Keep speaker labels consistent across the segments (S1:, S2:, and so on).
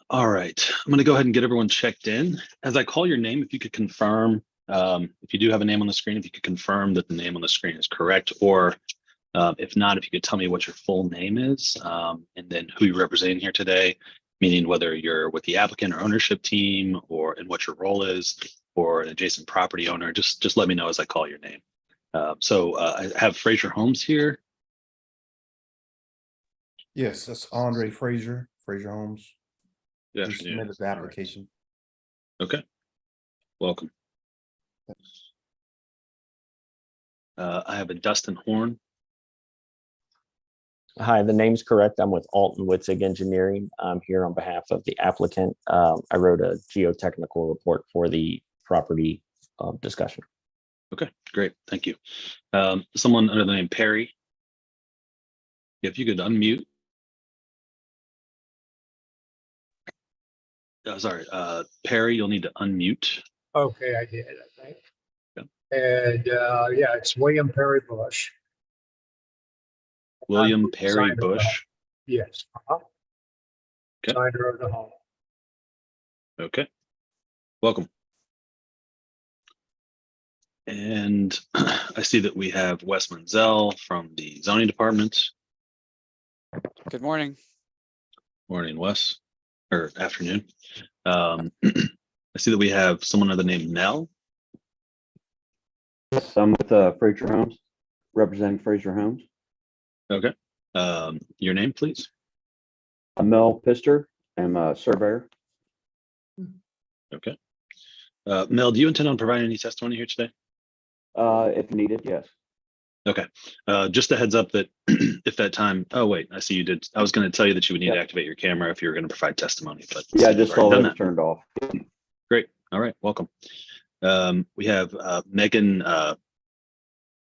S1: All right, I'm going to go ahead and get everyone checked in. As I call your name, if you could confirm, if you do have a name on the screen, if you could confirm that the name on the screen is correct, or if not, if you could tell me what your full name is, and then who you're representing here today, meaning whether you're with the applicant or ownership team, or and what your role is, or an adjacent property owner. Just let me know as I call your name. I have Fraser Holmes here.
S2: Yes, that's Andre Fraser Holmes.
S1: Good
S2: We
S1: afternoon.
S2: submitted the application.
S1: Okay, welcome. I have a Dustin Horn.
S3: Hi, the name's correct. I'm with Alton Witzig Engineering. I'm here on behalf of the applicant. I wrote a geotechnical report for the property discussion.
S1: Okay, great. Thank you. Someone under the name Perry. If you could unmute. Sorry, Perry, you'll need to unmute.
S4: Okay, I did, I think.
S1: Yeah.
S4: And yeah, it's William Perry Bush.
S1: William Perry
S4: Signer of the-
S1: Bush.
S4: Yes.
S1: Okay.
S4: Signer of the home.
S1: Okay, welcome. And I see that we have Wes Menzel from the zoning department.
S5: Good morning.
S1: Morning, Wes, or afternoon. I see that we have someone under the name Nell.
S6: Yes, I'm with Fraser Homes, representing Fraser Homes.
S1: Okay. Your name, please.
S6: Mel Pister. I'm a surveyor.
S1: Okay. Mel, do you intend on providing any testimony here today?
S6: If needed, yes.
S1: Okay. Just a heads up that if that time, oh wait, I see you did. I was going to tell you that you would need to activate your camera if you were going to provide testimony, but
S6: Yeah, I just saw
S1: done
S6: that it turned off.
S1: Great. All right. Welcome. We have Megan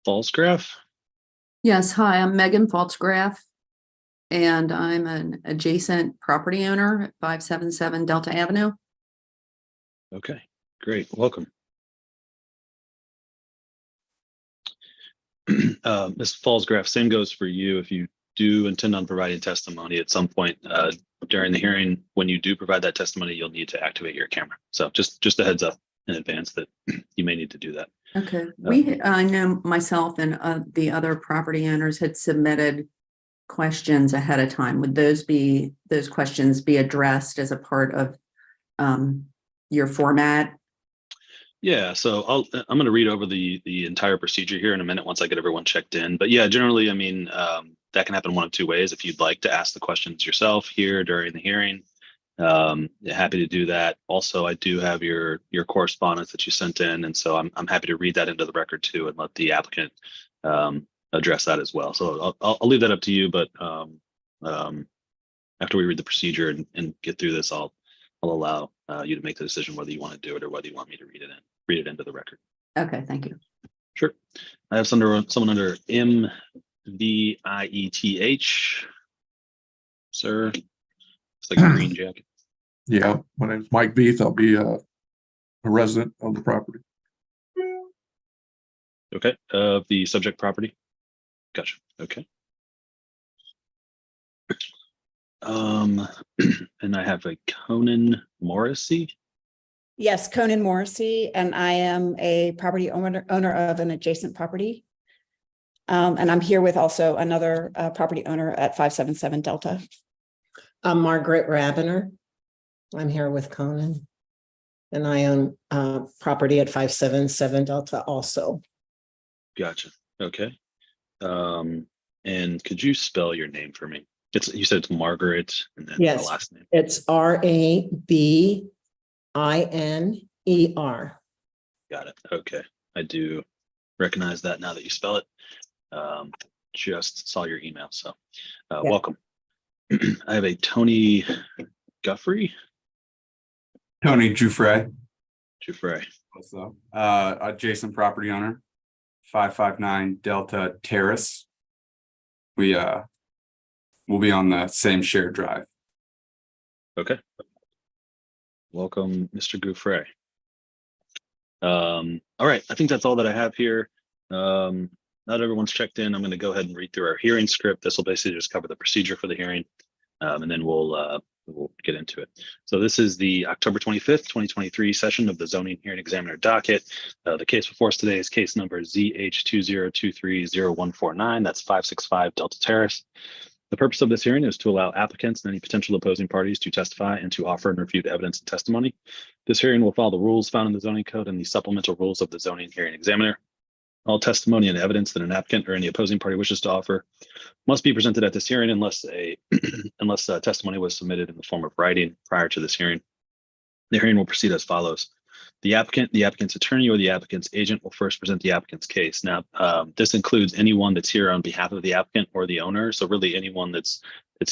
S1: Falsgraf.
S7: Yes, hi, I'm Megan Falsgraf, and I'm an adjacent property owner at 577 Delta Avenue.
S1: Okay, great. Welcome. Ms. Falsgraf, same goes for you. If you do intend on providing testimony at some point during the hearing, when you do provide that testimony, you'll need to activate your camera. So just a heads up in advance that you may need to do that.
S7: Okay, I know myself and the other property owners had submitted questions ahead of time. Would those questions be addressed as a part of your format?
S1: Yeah, so I'm going to read over the entire procedure here in a minute once I get everyone checked in. But yeah, generally, I mean, that can happen one of two ways. If you'd like to ask the questions yourself here during the hearing, happy to do that. Also, I do have your correspondence that you sent in, and so I'm happy to read that into the record too and let the applicant address that as well. So I'll leave that up to you, but after we read the procedure and get through this, I'll allow you to make the decision whether you want to do it or whether you want me to read it into the record.
S7: Okay, thank you.
S1: Sure. I have someone under MVIETH. Sir, it's like a green jacket.
S8: Yeah, my name's Mike Beath. I'll be a resident of the property.
S1: Okay, of the subject property. Gotcha. Okay. And I have a Conan Morrissey.
S9: Yes, Conan Morrissey, and I am a property owner of an adjacent property. And I'm here with also another property owner at 577 Delta.
S10: I'm Margaret Rabiner. I'm here with Conan, and I own property at 577 Delta also.
S1: Gotcha. Okay. And could you spell your name for me? You said it's Margaret, and then
S10: Yes,
S1: the last name.
S10: It's RABINER.
S1: Got it. Okay. I do recognize that now that you spell it. Just saw your email, so
S10: Yeah.
S1: Welcome. I have a Tony Guffrey.
S11: Tony Giuffre.
S1: What's
S11: up? Adjacent property owner, 559 Delta Terrace. We'll be on the same shared drive.
S1: Okay. Welcome, Mr. Gouffre. All right, I think that's all that I have here. Not everyone's checked in. I'm going to go ahead and read through our hearing script. This will basically just cover the procedure for the hearing, and then we'll we'll get into it. So this is the October 25th, 2023 session of the zoning hearing examiner docket. The case before us today is case number ZH20230149. That's 565 Delta Terrace. The purpose of this hearing is to allow applicants and any potential opposing parties to testify and to offer and refute evidence and testimony. This hearing will follow the rules found in the zoning code and the supplemental rules of the zoning hearing examiner. All testimony and evidence that an applicant or any opposing party wishes to offer must be presented at this hearing unless testimony was submitted in the form of writing prior to this hearing. The hearing will proceed as follows. The applicant, the applicant's attorney, or the applicant's agent will first present the applicant's case. Now, this includes anyone that's here on behalf of the applicant or the owner. So really anyone that's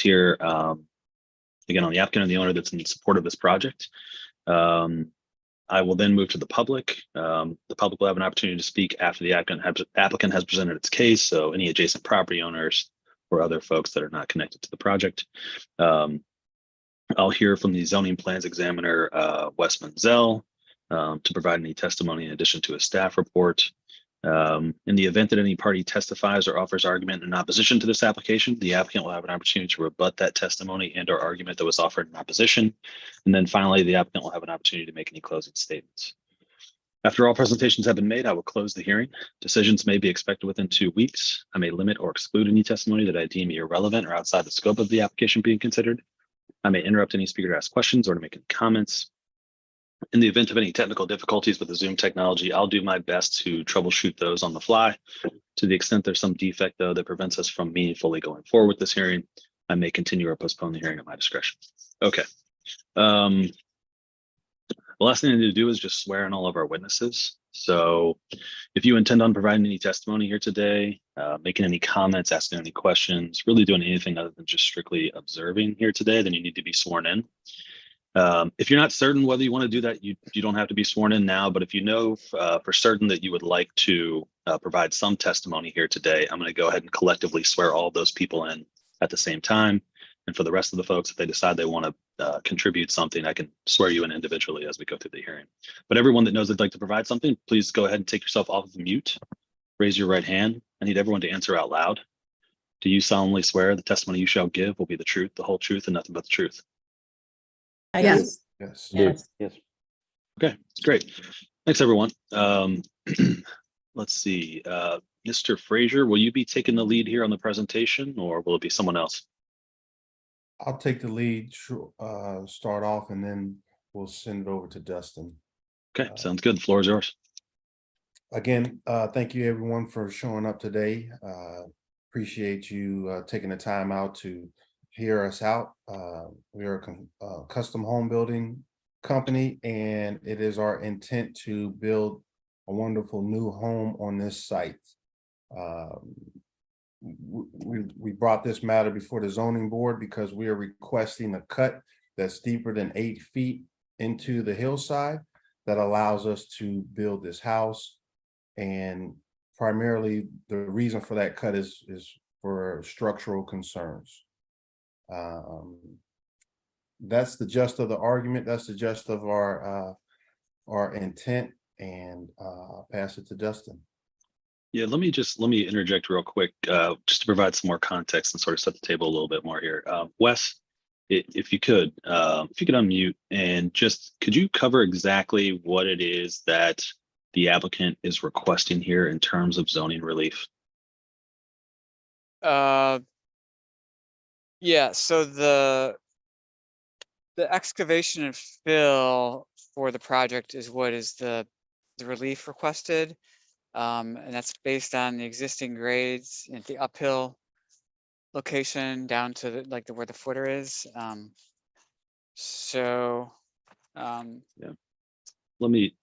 S1: here, again, on the applicant or the owner that's in support of this project. I will then move to the public. The public will have an opportunity to speak after the applicant has presented its case. So any adjacent property owners or other folks that are not connected to the project. I'll hear from the zoning plans examiner, Wes Menzel, to provide any testimony in addition to a staff report. In the event that any party testifies or offers argument in opposition to this application, the applicant will have an opportunity to rebut that testimony and or argument that was offered in opposition. And then finally, the applicant will have an opportunity to make any closing statements. After all presentations have been made, I will close the hearing. Decisions may be expected within 2 weeks. I may limit or exclude any testimony that I deem irrelevant or outside the scope of the application being considered. I may interrupt any speaker to ask questions or to make any comments. In the event of any technical difficulties with the Zoom technology, I'll do my best to troubleshoot those on the fly. To the extent there's some defect, though, that prevents us from meaningfully going forward with this hearing, I may continue or postpone the hearing at my discretion. Okay. The last thing I need to do is just swear in all of our witnesses. So if you intend on providing any testimony here today, making any comments, asking any questions, really doing anything other than just strictly observing here today, then you need to be sworn in. If you're not certain whether you want to do that, you don't have to be sworn in now. But if you know for certain that you would like to provide some testimony here today, I'm going to go ahead and collectively swear all those people in at the same time. And for the rest of the folks, if they decide they want to contribute something, I can swear you in individually as we go through the hearing. But everyone that knows they'd like to provide something, please go ahead and take yourself off of mute. Raise your right hand. I need everyone to answer out loud. Do you solemnly swear the testimony you shall give will be the truth, the whole truth, and nothing but the truth?
S7: Yes.
S2: Yes.
S10: Yes.
S6: Yes.
S1: Okay, great. Thanks, everyone. Let's see. Mr. Frazier, will you be taking the lead here on the presentation, or will it be someone else?
S2: I'll take the lead, start off, and then we'll send it over to Dustin.
S1: Okay, sounds good. The floor is yours.
S2: Again, thank you everyone for showing up today. Appreciate you taking the time out to hear us out. We are a custom home building company, and it is our intent to build a wonderful new home on this site. We brought this matter before the zoning board because we are requesting a cut that's deeper than 8 feet into the hillside that allows us to build this house. And primarily the reason for that cut is for structural concerns. That's the gist of the argument. That's the gist of our intent, and I'll pass it to Dustin.
S1: Yeah, let me interject real quick, just to provide some more context and sort of set the table a little bit more here. Wes, if you could unmute and just, could you cover exactly what it is that the applicant is requesting here in terms of zoning relief?
S5: Yeah, so the excavation and fill for the project is what is the relief requested. And that's based on the existing grades at the uphill location down to where the footer is.
S1: Yeah. Let me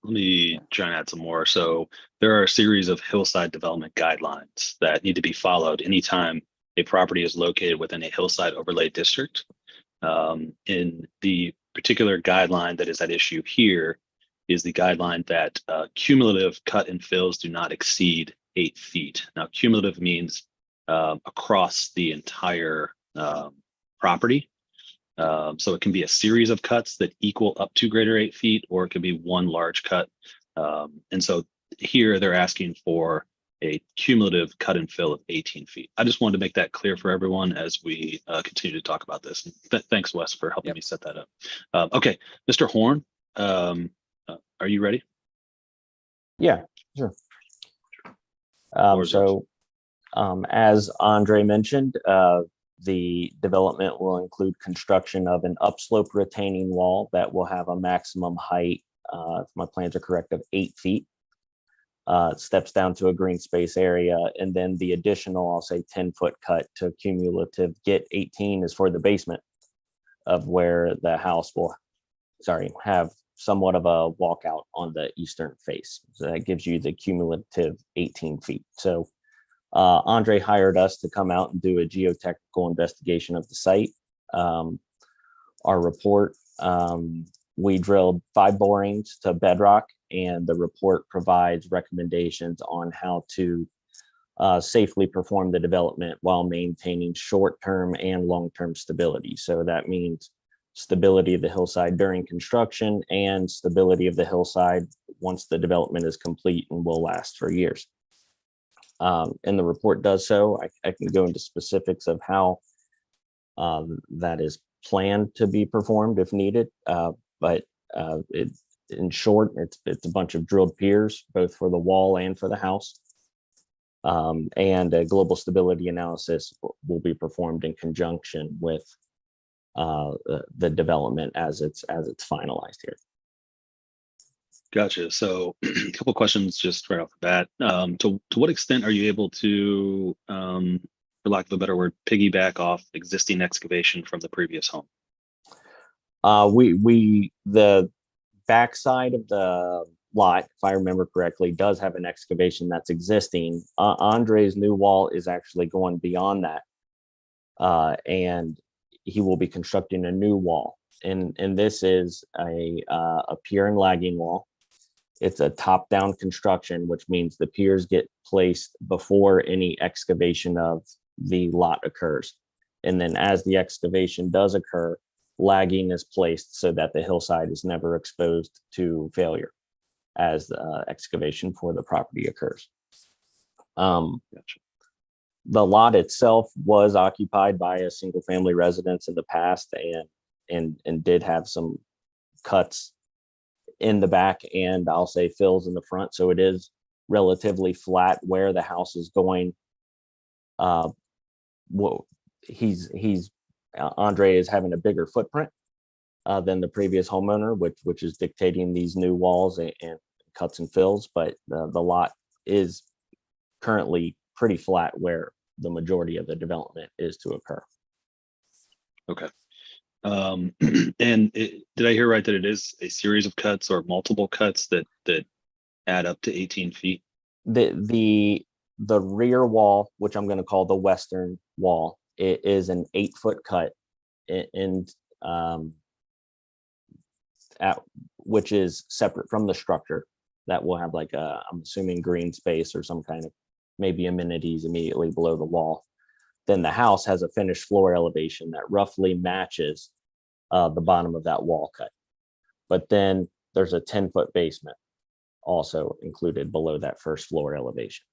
S1: try and add some more. So there are a series of hillside development guidelines that need to be followed anytime a property is located within a hillside overlay district. In the particular guideline that is at issue here is the guideline that cumulative cut and fills do not exceed 8 feet. Now, cumulative means across the entire property. So it can be a series of cuts that equal up to greater 8 feet, or it could be one large cut. And so here they're asking for a cumulative cut and fill of 18 feet. I just wanted to make that clear for everyone as we continue to talk about this. Thanks, Wes, for helping me set that up. Okay, Mr. Horn, are you ready?
S3: Yeah, sure.
S1: Floor is yours.
S3: As Andre mentioned, the development will include construction of an upslope retaining wall that will have a maximum height, if my plans are correct, of 8 feet. It steps down to a green space area, and then the additional, I'll say 10-foot cut to cumulative get 18 is for the basement of where the house will, have somewhat of a walkout on the eastern face. So that gives you the cumulative 18 feet. So Andre hired us to come out and do a geotechnical investigation of the site. Our report, we drilled 5 borings to bedrock, and the report provides recommendations on how to safely perform the development while maintaining short-term and long-term stability. So that means stability of the hillside during construction and stability of the hillside once the development is complete and will last for years. And the report does so. I can go into specifics of how that is planned to be performed if needed, but in short, it's a bunch of drilled piers, both for the wall and for the house. And a global stability analysis will be performed in conjunction with the development as it's finalized here.
S1: Gotcha. So a couple questions just right off the bat. To what extent are you able to, for lack of a better word, piggyback off existing excavation from the previous home?
S3: The backside of the lot, if I remember correctly, does have an excavation that's existing. Andre's new wall is actually going beyond that, and he will be constructing a new wall. And this is a pier and lagging wall. It's a top-down construction, which means the piers get placed before any excavation of the lot occurs. And then as the excavation does occur, lagging is placed so that the hillside is never exposed to failure as the excavation for the property occurs.
S1: Gotcha.
S3: The lot itself was occupied by a single family residence in the past and did have some cuts in the back, and I'll say fills in the front. So it is relatively flat where the house is going. Andre is having a bigger footprint than the previous homeowner, which is dictating these new walls and cuts and fills, but the lot is currently pretty flat where the majority of the development is to occur.
S1: Okay. And did I hear right that it is a series of cuts or multiple cuts that add up to 18 feet?
S3: The rear wall, which I'm going to call the western wall, it is an 8-foot cut, which is separate from the structure. That will have like I'm assuming green space or some kind of maybe amenities immediately below the wall. Then the house has a finished floor elevation that roughly matches the bottom of that wall cut. But then there's a 10-foot basement also included below that first floor elevation.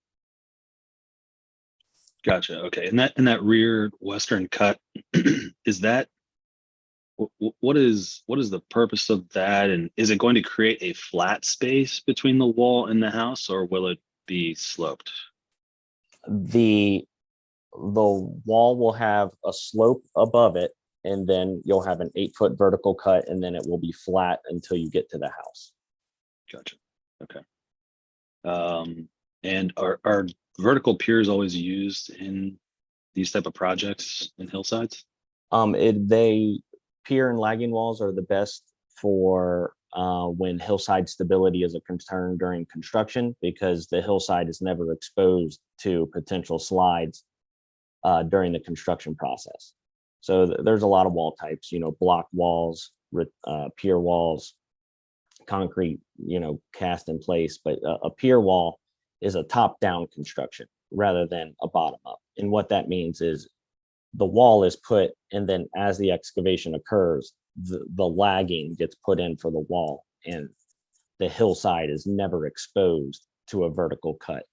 S1: Gotcha. Okay. And that rear western cut, is that what is the purpose of that? And is it going to create a flat space between the wall and the house, or will it be sloped?
S3: The wall will have a slope above it, and then you'll have an 8-foot vertical cut, and then it will be flat until you get to the house.
S1: Gotcha. Okay. And are vertical piers always used in these type of projects in hillsides? Pier
S3: and lagging walls are the best for when hillside stability is a concern during construction, because the hillside is never exposed to potential slides during the construction process. So there's a lot of wall types, block walls, pier walls, concrete, cast in place, but a pier wall is a top-down construction rather than a bottom-up. And what that means is the wall is put, and then as the excavation occurs, the lagging gets put in for the wall, and the hillside is never exposed to a vertical cut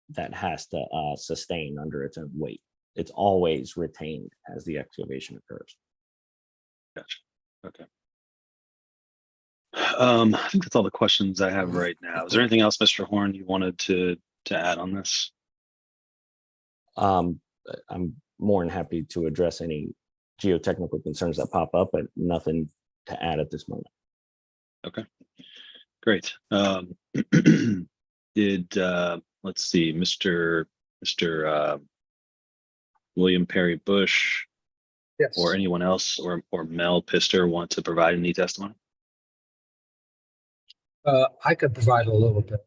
S3: that has to sustain under its own weight. It's always retained as the excavation occurs.
S1: Gotcha. Okay. I think that's all the questions I have right now. Is there anything else, Mr. Horn, you wanted to add on this?
S3: I'm more than happy to address any geotechnical concerns that pop up, but nothing to add at this moment.
S1: Okay, great. Let's see, Mr. William Perry Bush
S4: Yes.
S1: or anyone else or Mel Pister want to provide any testimony?
S4: I could provide a little bit.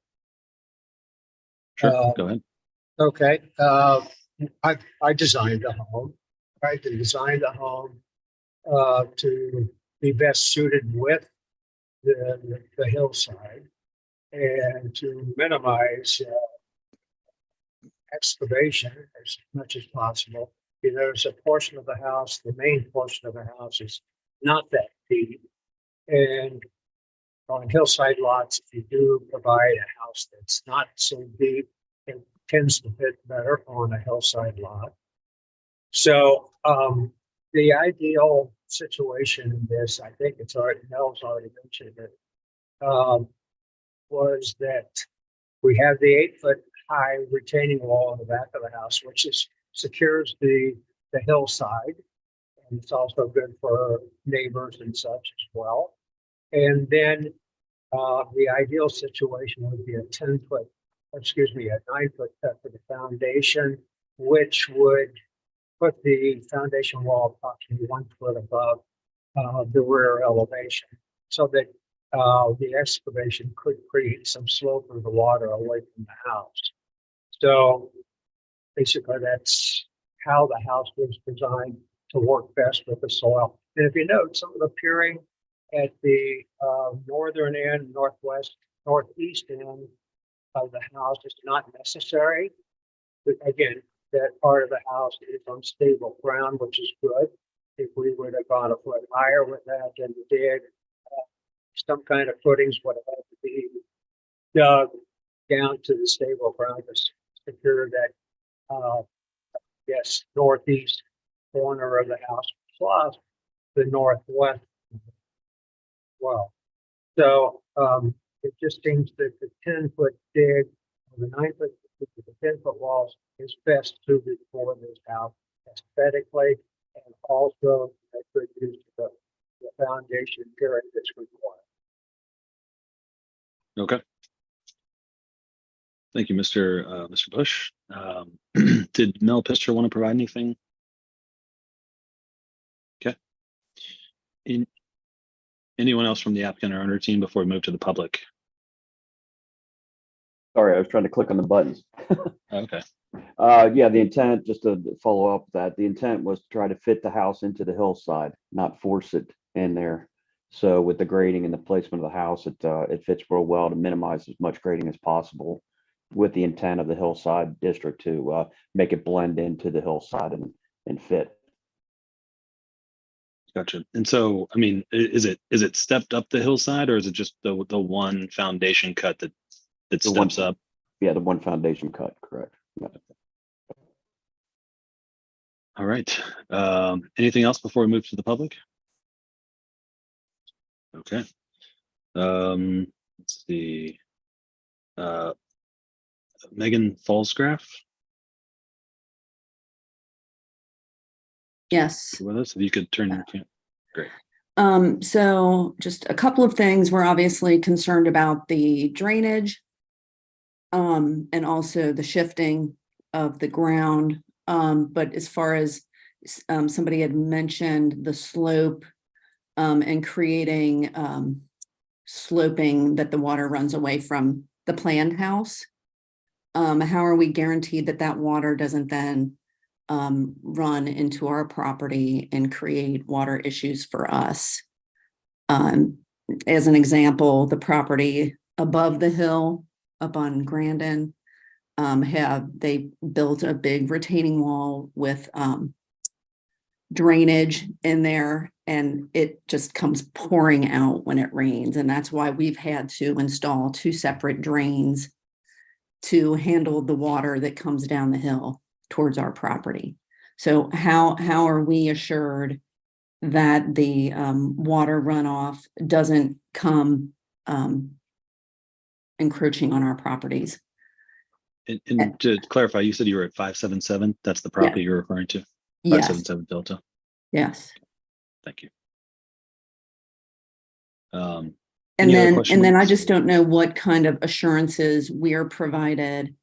S1: Sure, go ahead.
S4: Okay, I designed the home, tried to design the home to be best suited with the hillside and to minimize excavation as much as possible. There's a portion of the house, the main portion of the house is not that deep. And on hillside lots, if you do provide a house that's not so deep, it tends to fit better on a hillside lot. So the ideal situation in this, I think it's already, Mel's already mentioned it, was that we have the 8-foot high retaining wall in the back of the house, which secures the hillside. And it's also good for neighbors and such as well. And then the ideal situation would be a 9-foot cut for the foundation, which would put the foundation wall approximately 1 foot above the rear elevation, so that the excavation could create some slope of the water away from the house. So basically that's how the house was designed to work best with the soil. And if you note, some of the peering at the northern end, northeast end of the house is not necessary. But again, that part of the house is on stable ground, which is good. If we would have gone a foot higher with that than we did, some kind of footings would have had to be dug down to the stable ground to secure that, northeast corner of the house, plus the northwest. Well, so it just seems that the 10-foot dig, or the 9-foot, the 10-foot walls is best suited for this house aesthetically, and also a good use of the foundation period that's required.
S1: Okay. Thank you, Mr. Bush. Did Mel Pister want to provide anything? Okay. Anyone else from the applicant or owner team before we move to the public?
S6: Sorry, I was trying to click on the buttons.
S1: Okay.
S6: Yeah, the intent, just to follow up that, the intent was to try to fit the house into the hillside, not force it in there. So with the grading and the placement of the house, it fits real well to minimize as much grading as possible, with the intent of the hillside district to make it blend into the hillside and fit.
S1: Gotcha. And so, I mean, is it stepped up the hillside, or is it just the one foundation cut that steps up?
S6: Yeah, the one foundation cut, correct. Yeah.
S1: All right. Anything else before we move to the public? Okay. Let's see. Megan Falsgraf.
S7: Yes.
S1: With us, if you could turn your camera. Great.
S7: So just a couple of things. We're obviously concerned about the drainage, and also the shifting of the ground. But as far as somebody had mentioned the slope, and creating sloping that the water runs away from the planned house, how are we guaranteed that that water doesn't then run into our property and create water issues for us? As an example, the property above the hill up on Grandin, they built a big retaining wall with drainage in there, and it just comes pouring out when it rains. And that's why we've had to install 2 separate drains to handle the water that comes down the hill towards our property. So how are we assured that the water runoff doesn't come encroaching on our properties?
S1: And to clarify, you said you were at 577. That's the property you're referring to?
S7: Yes,
S1: 577 Delta.
S7: yes.
S1: Thank you.
S7: And
S1: Any other
S7: then,
S1: questions?
S7: I just don't know what kind of assurances we are provided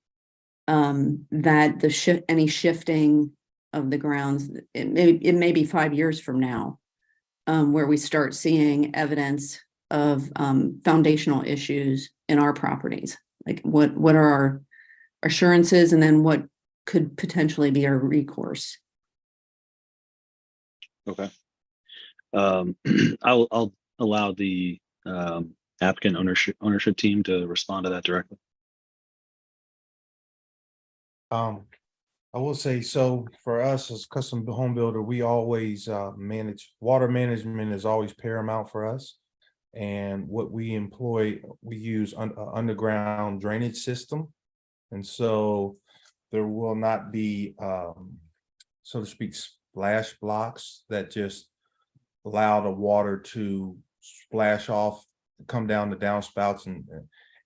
S7: that any shifting of the grounds, it may be 5 years from now, where we start seeing evidence of foundational issues in our properties. Like what are our assurances, and then what could potentially be our recourse?
S1: Okay. I'll allow the applicant ownership team to respond to that directly.
S2: I will say, so for us as custom home builder, we always manage, water management is always paramount for us. And what we employ, we use underground drainage system. And so there will not be, so to speak, splash blocks that just allow the water to splash off, come down the downspouts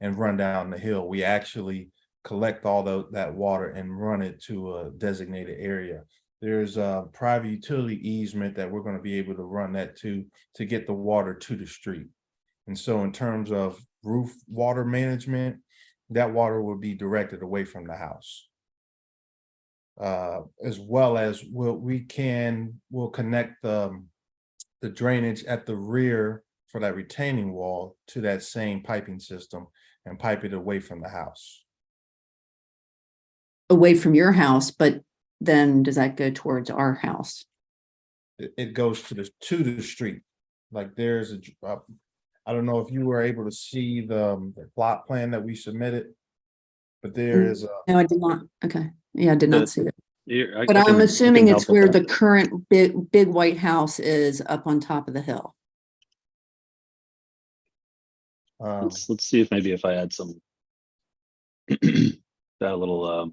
S2: and run down the hill. We actually collect all that water and run it to a designated area. There's a private utility easement that we're going to be able to run that to get the water to the street. And so in terms of roof water management, that water will be directed away from the house. As well as we'll connect the drainage at the rear for that retaining wall to that same piping system and pipe it away from the house.
S7: Away from your house, but then does that go towards our house?
S2: It goes to the street. Like there's I don't know if you were able to see the plot plan that we submitted, but there is a.
S7: No, I did not. Okay. Yeah, I did not see it. But
S1: I
S7: I'm
S1: can
S7: assuming
S1: help
S7: it's
S1: with
S7: where
S1: that.
S7: the current big white house is, up on top of the hill.
S1: Let's see if maybe if I add some that little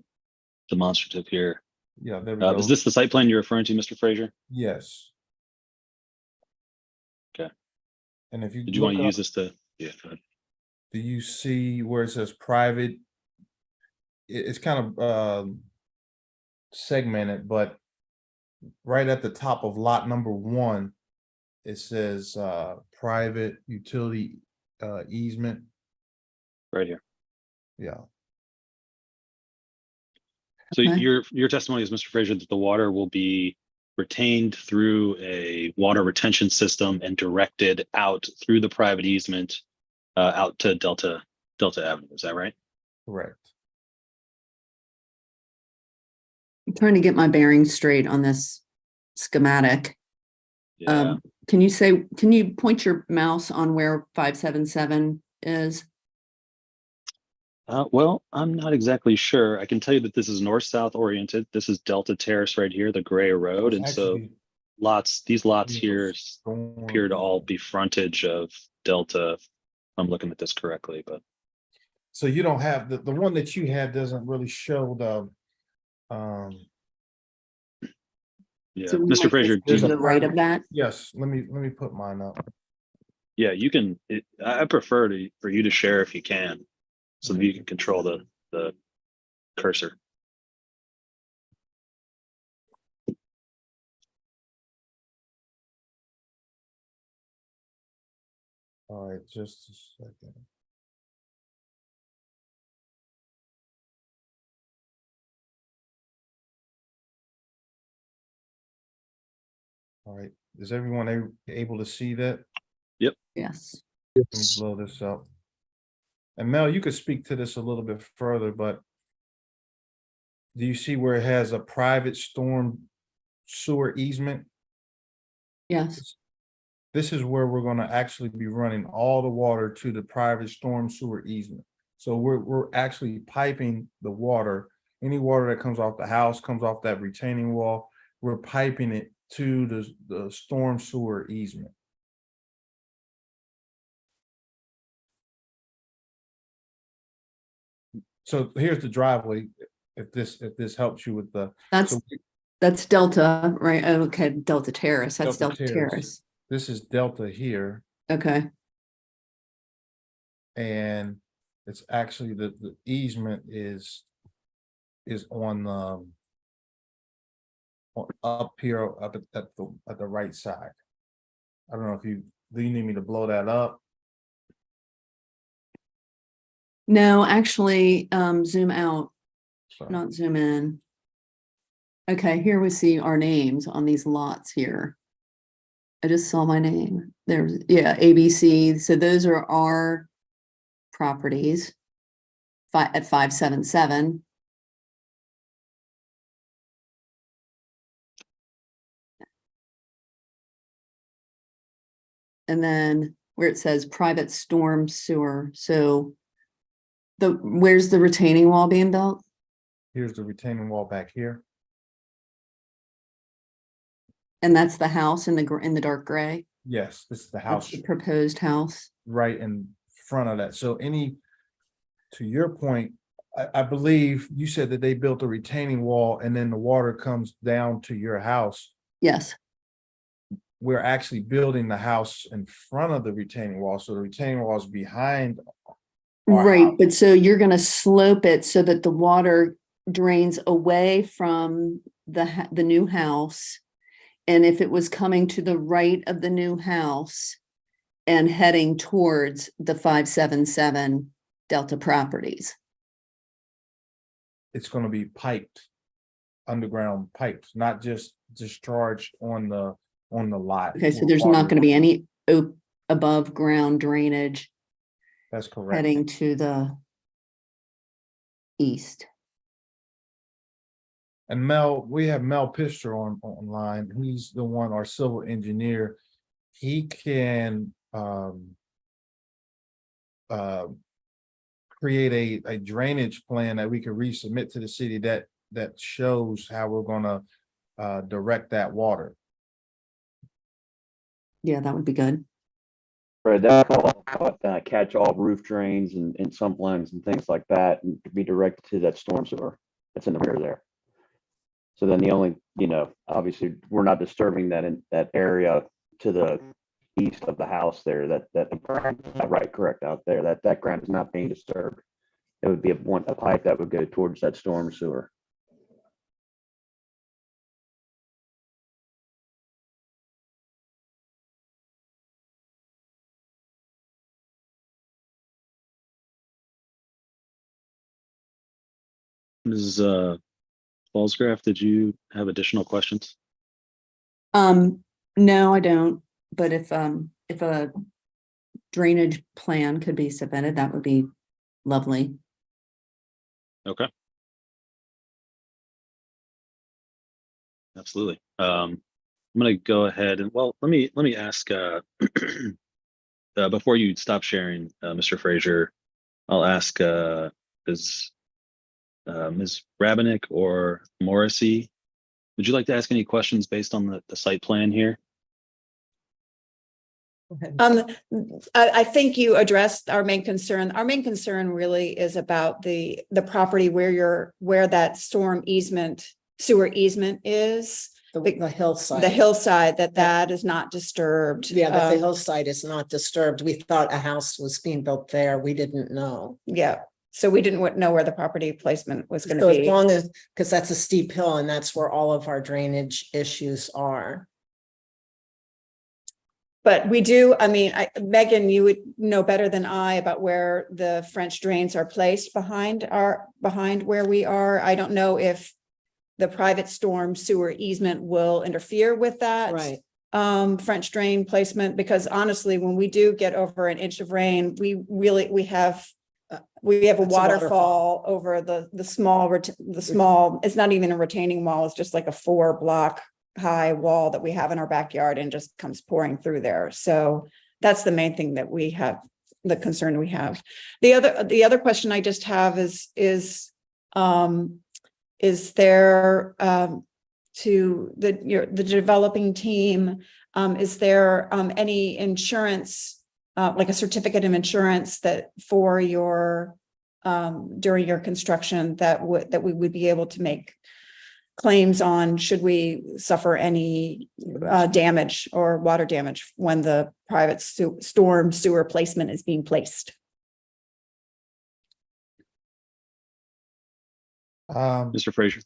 S1: demonstrative here.
S2: Yeah, there we go.
S1: Is this the site plan you're referring to, Mr. Frazier?
S2: Yes.
S1: Okay.
S2: And if you
S1: Did you want to
S2: look
S1: use
S2: up,
S1: this to? Yeah. Go ahead.
S2: do you see where it says private? It's kind of segmented, but right at the top of lot number 1, it says private utility easement.
S1: Right here.
S2: Yeah.
S1: So
S7: Okay.
S1: your testimony is, Mr. Frazier, that the water will be retained through a water retention system and directed out through the private easement out to Delta Avenue. Is that right?
S2: Correct.
S7: I'm trying to get my bearings straight on this schematic.
S1: Yeah.
S7: Can you point your mouse on where 577 is?
S1: Well, I'm not exactly sure. I can tell you that this is north-south oriented. This is Delta Terrace right here, the gray road. And so these lots here appear to all be frontage of Delta. If I'm looking at this correctly, but.
S2: So you don't have the one that you have doesn't really show the
S1: Yeah,
S7: So we
S1: Mr.
S7: might
S1: Frazier,
S7: just to the right of that.
S2: Yes, let me put mine up.
S1: yeah, you can. I prefer for you to share if you can, so that
S2: Okay.
S1: you can control the cursor.
S2: All right, just a second. All right, is everyone able to see that?
S7: Yes.
S2: Let me blow this up. And Mel, you could speak to this a little bit further, but do you see where it has a private storm sewer easement?
S7: Yes.
S2: This is where we're gonna actually be running all the water to the private storm sewer easement. So we're actually piping the water, any water that comes off the house, comes off that retaining wall, we're piping it to the storm sewer easement. So here's the driveway, if this helps you with the.
S7: That's,
S2: so
S7: that's Delta, right? Oh, okay, Delta Terrace, that's
S2: Delta
S7: Delta
S2: Terrace.
S7: Terrace.
S2: This is Delta here,
S7: Okay,
S2: and it's actually the easement is on up here, up at the right side. I don't know if do you need me to blow that up?
S7: no, actually, zoom out,
S2: Sorry.
S7: not zoom in. Okay, here we see our names on these lots here. I just saw my name. There's, yeah, ABC. So those are our properties. At 577. And then where it says private storm sewer. So where's the retaining wall being built?
S2: Here's the retaining wall back here.
S7: And that's the house in the dark gray.
S2: Yes, this is the
S7: That's
S2: house
S7: the proposed house.
S2: right in front of that. So to your point, I believe you said that they built a retaining wall and then the water comes down to your house.
S7: Yes.
S2: We're actually building the house in front of the retaining wall. So the retaining wall is behind. our
S7: Right,
S2: house.
S7: but so you're gonna slope it so that the water drains away from the new house. And if it was coming to the right of the new house and heading towards the 577 Delta properties.
S2: It's going to be piped, underground pipes, not just discharged on the lot.
S7: Okay, so there's not gonna be any above ground drainage
S2: That's correct.
S7: heading to the east.
S2: And we have Mel Pister online. He's the one, our civil engineer. He can create a drainage plan that we can resubmit to the city that shows how we're gonna direct that water.
S7: Yeah, that would be good.
S6: Right, that's called catch-all roof drains and sump lines and things like that, and to be directed to that storm sewer that's in the rear there. So then the only, obviously, we're not disturbing that area to the east of the house there, that ground, right, correct, out there, that ground is not being disturbed. It would be a pipe that would go towards that storm sewer.
S1: Ms. Falsgraf, did you have additional questions?
S7: No, I don't, but if a drainage plan could be submitted, that would be lovely.
S1: Okay. Absolutely. I'm gonna go ahead and, well, let me ask, before you stop sharing, Mr. Frazier, I'll ask, is Ms. Rabinick or Morrissey, would you like to ask any questions based on the site plan here?
S9: I think you addressed our main concern. Our main concern really is about the property where that storm easement, sewer easement is.
S10: The hillside.
S9: The hillside, that is not disturbed.
S10: Yeah, but the hillside is not disturbed. We thought a house was being built there. We didn't know.
S9: Yeah, so we didn't know where the property placement was going to
S10: So
S9: be.
S10: as long as, because that's a steep hill and that's where all of our drainage issues are.
S9: But we do, Megan, you would know better than I about where the French drains are placed behind where we are. I don't know if the private storm sewer easement will interfere with that.
S10: Right.
S9: French drain placement, because honestly, when we do get over an inch of rain, we have a waterfall over the small, it's not even a retaining wall. It's just like a 4-block high wall that we have in our backyard and just comes pouring through there. So that's the main thing that we have, the concern we have. The other question I just have is there to the developing team, is there any insurance, like a certificate of insurance that for your during your construction that we would be able to make claims on should we suffer any damage or water damage when the private storm sewer placement is being placed?
S1: Mr. Frazier?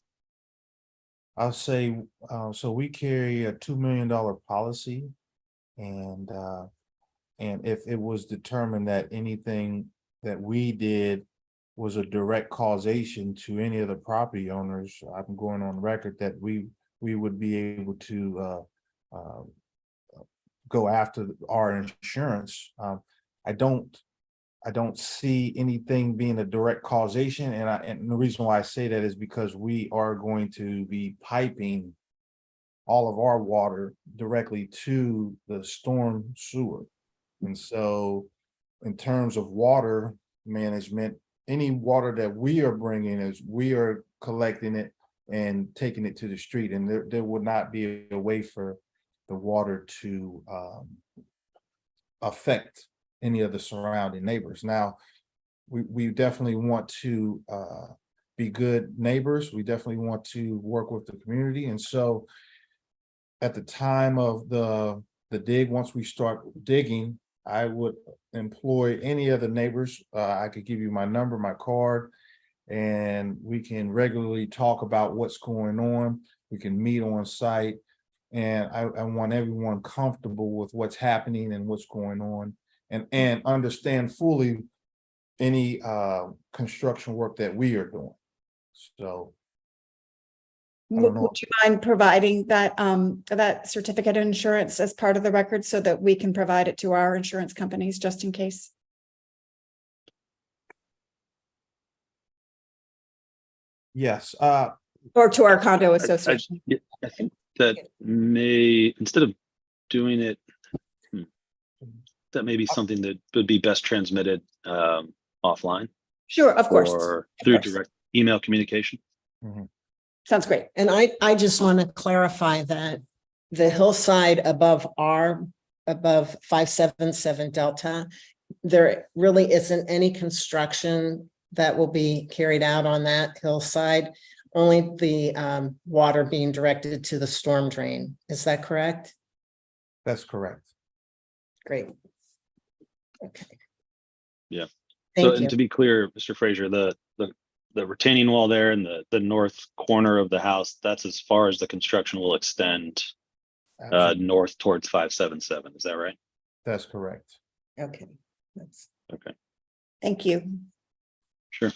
S2: I'll say, so we carry a $2 million policy. And if it was determined that anything that we did was a direct causation to any of the property owners, I'm going on record that we would be able to go after our insurance. I don't see anything being a direct causation, and the reason why I say that is because we are going to be piping all of our water directly to the storm sewer. And so in terms of water management, any water that we are bringing is we are collecting it and taking it to the street, and there would not be a way for the water to affect any of the surrounding neighbors. Now, we definitely want to be good neighbors. We definitely want to work with the community. And so at the time of the dig, once we start digging, I would employ any of the neighbors. I could give you my number, my card, and we can regularly talk about what's going on. We can meet on site, and I want everyone comfortable with what's happening and what's going on, and understand fully any construction work that we are doing. So
S9: Would you mind providing that that certificate of insurance as part of the record so that we can provide it to our insurance companies just in case?
S2: yes,
S9: Or to our condo association?
S1: I think that may, instead of doing it, that may be something that would be best transmitted offline.
S9: Sure, of course.
S1: Or through direct email communication.
S9: Sounds great.
S10: And I just want to clarify that the hillside above 577 Delta, there really isn't any construction that will be carried out on that hillside, only the water being directed to the storm drain. Is that correct?
S2: that's correct.
S10: Great. Okay.
S1: Yeah.
S10: Thank
S1: So,
S10: you.
S1: and to be clear, Mr. Frazier, the retaining wall there in the north corner of the house, that's as far as the construction will extend
S2: Absolutely.
S1: north towards 577. Is that right?
S2: That's correct.
S10: Okay. That's-
S1: Okay,
S9: Thank you.
S1: sure.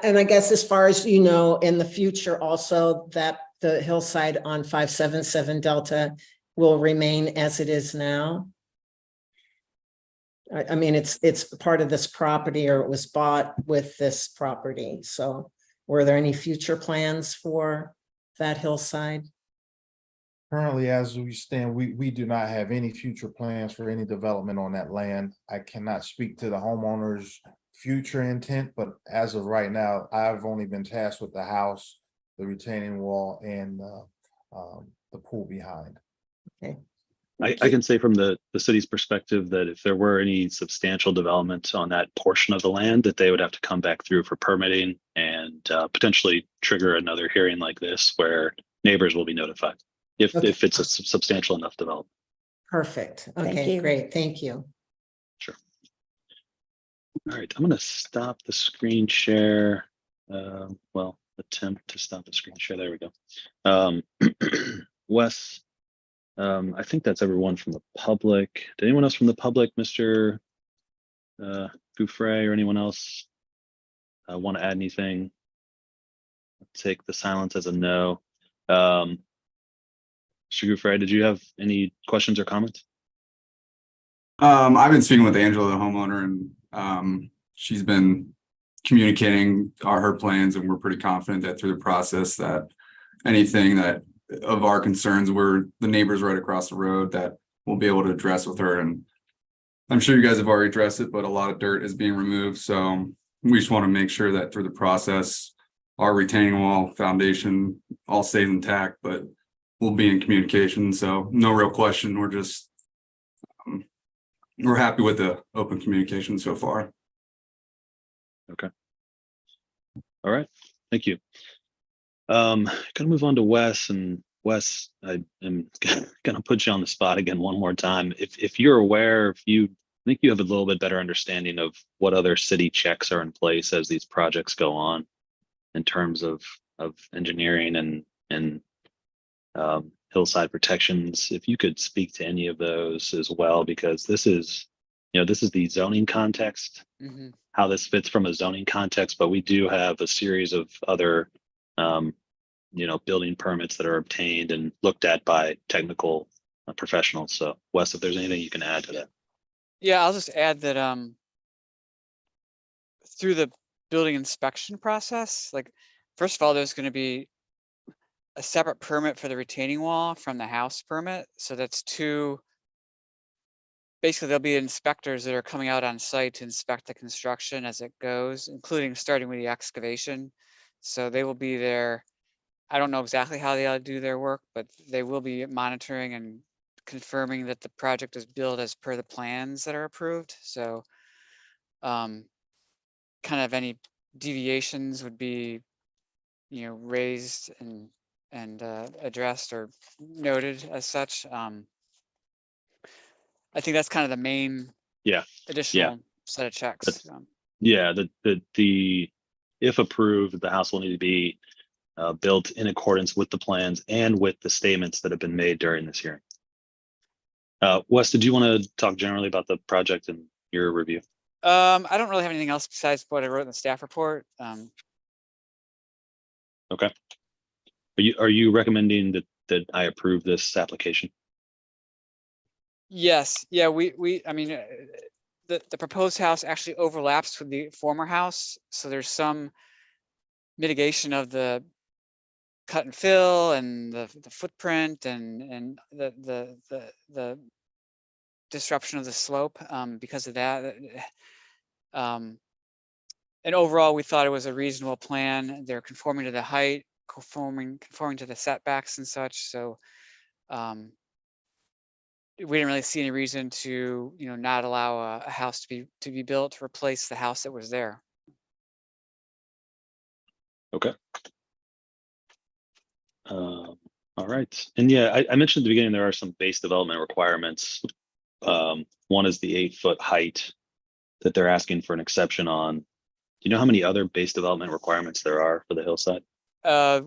S10: And I guess as far as you know, in the future also that the hillside on 577 Delta will remain as it is now? I mean, it's part of this property, or it was bought with this property. So were there any future plans for that hillside?
S2: Currently, as we stand, we do not have any future plans for any development on that land. I cannot speak to the homeowner's future intent, but as of right now, I've only been tasked with the house, the retaining wall, and the pool behind.
S10: Okay.
S1: I can say from the city's perspective that if there were any substantial development on that portion of the land, that they would have to come back through for permitting and potentially trigger another hearing like this where neighbors will be notified if it's a substantial enough development.
S10: Perfect.
S9: Thank
S10: Okay,
S9: you.
S10: great. Thank you.
S1: Sure. All right, I'm going to stop the screen share. Well, attempt to stop the screen share. There we go. Wes, I think that's everyone from the public. Did anyone else from the public, Mr. Gouffre or anyone else want to add anything? I'll take the silence as a no. Mr. Gouffre, did you have any questions or comments?
S11: I've been speaking with Angela, the homeowner, and she's been communicating her plans, and we're pretty confident that through the process that anything that of our concerns were the neighbors right across the road that we'll be able to address with her. And I'm sure you guys have already addressed it, but a lot of dirt is being removed. So we just want to make sure that through the process, our retaining wall foundation all stays intact, but we'll be in communication. So no real question. We're just, we're happy with the open communication so far.
S1: Okay. All right. Thank you. Gonna move on to Wes, and Wes, I am gonna put you on the spot again one more time. If you're aware, if you think you have a little bit better understanding of what other city checks are in place as these projects go on in terms of engineering and hillside protections, if you could speak to any of those as well, because this is, this is the zoning context,
S5: Mhm.
S1: how this fits from a zoning context, but we do have a series of other building permits that are obtained and looked at by technical professionals. So Wes, if there's anything you can add to that.
S5: Yeah, I'll just add that through the building inspection process, like, first of all, there's going to be a separate permit for the retaining wall from the house permit. So that's two. Basically, there'll be inspectors that are coming out on site to inspect the construction as it goes, including starting with the excavation. So they will be there. I don't know exactly how they'll do their work, but they will be monitoring and confirming that the project is built as per the plans that are approved. So kind of any deviations would be, raised and addressed or noted as such. I think that's kind of the main additional set of checks.
S1: Yeah, the if approved, the house will need to be built in accordance with the plans and with the statements that have been made during this hearing. Wes, did you want to talk generally about the project and your review?
S5: I don't really have anything else besides what I wrote in the staff report.
S1: Okay. Are you recommending that I approve this application?
S5: Yes, yeah, I mean, the proposed house actually overlaps with the former house, so there's some mitigation of the cut and fill and the footprint and the disruption of the slope because of that. And overall, we thought it was a reasonable plan. They're conforming to the height, conforming to the setbacks and such. So we didn't really see any reason to, not allow a house to be built to replace the house that was there.
S1: Okay. All right. And yeah, I mentioned at the beginning, there are some base development requirements. One is the 8-foot height that they're asking for an exception on. Do you know how many other base development requirements there are for the hillside?
S5: Yeah,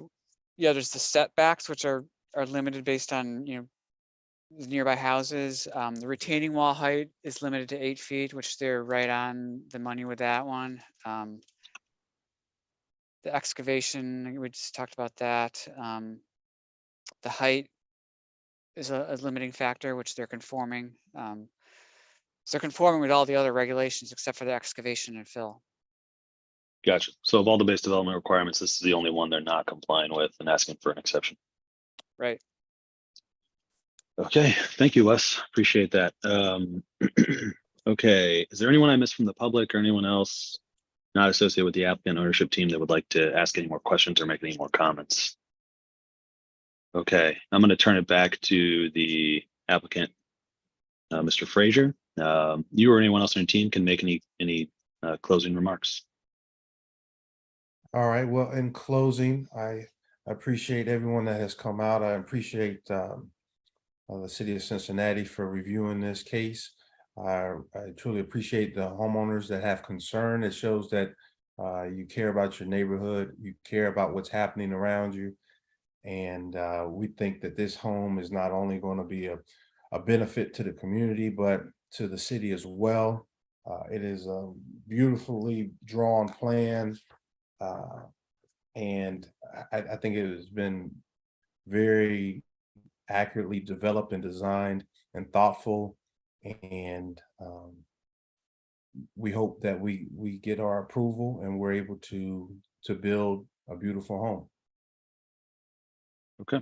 S5: there's the setbacks, which are limited based on, the nearby houses. The retaining wall height is limited to 8 feet, which they're right on the money with that one. The excavation, we just talked about that. The height is a limiting factor, which they're conforming. So they're conforming with all the other regulations except for the excavation and fill.
S1: Gotcha. So of all the base development requirements, this is the only one they're not complying with and asking for an exception.
S5: Right.
S1: Okay, thank you, Wes. Appreciate that. Okay, is there anyone I missed from the public or anyone else not associated with the applicant ownership team that would like to ask any more questions or make any more comments? Okay, I'm going to turn it back to the applicant, Mr. Frazier. You or anyone else on your team can make any closing remarks.
S2: All right, well, in closing, I appreciate everyone that has come out. I appreciate the city of Cincinnati for reviewing this case. I truly appreciate the homeowners that have concern. It shows that you care about your neighborhood, you care about what's happening around you. And we think that this home is not only going to be a benefit to the community, but to the city as well. It is a beautifully drawn plan. And I think it has been very accurately developed and designed and thoughtful. And we hope that we get our approval and we're able to build a beautiful home.
S1: Okay.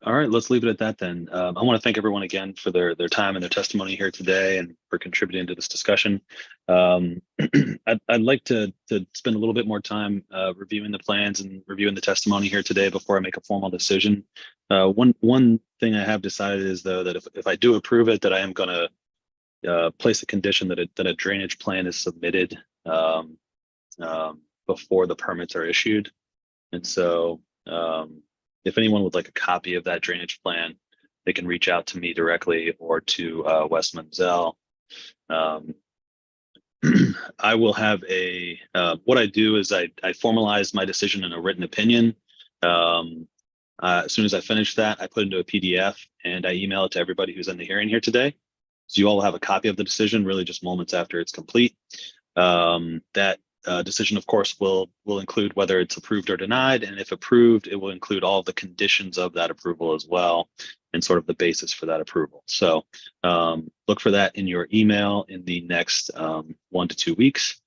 S1: All right, let's leave it at that then. I want to thank everyone again for their time and their testimony here today and for contributing to this discussion. I'd like to spend a little bit more time reviewing the plans and reviewing the testimony here today before I make a formal decision. One thing I have decided is, though, that if I do approve it, that I am going to place a condition that a drainage plan is submitted before the permits are issued. And so if anyone would like a copy of that drainage plan, they can reach out to me directly or to Wes Menzel. I will have what I do is I formalize my decision in a written opinion. As soon as I finish that, I put it into a PDF and I email it to everybody who's in the hearing here today. So you all have a copy of the decision really just moments after it's complete. That decision, of course, will include whether it's approved or denied. And if approved, it will include all the conditions of that approval as well and sort of the basis for that approval. So look for that in your email in the next 1 to 2 weeks.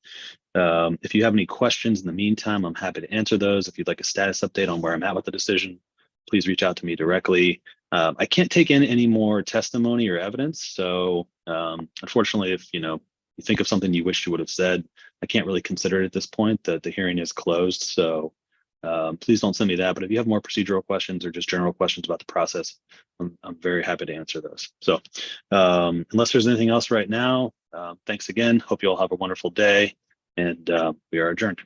S1: If you have any questions in the meantime, I'm happy to answer those. If you'd like a status update on where I'm at with the decision, please reach out to me directly. I can't take in any more testimony or evidence. So unfortunately, if you think of something you wish you would have said, I can't really consider it at this point that the hearing is closed. So please don't send me that. But if you have more procedural questions or just general questions about the process, I'm very happy to answer those. So unless there's anything else right now, thanks again. Hope you all have a wonderful day, and we are adjourned.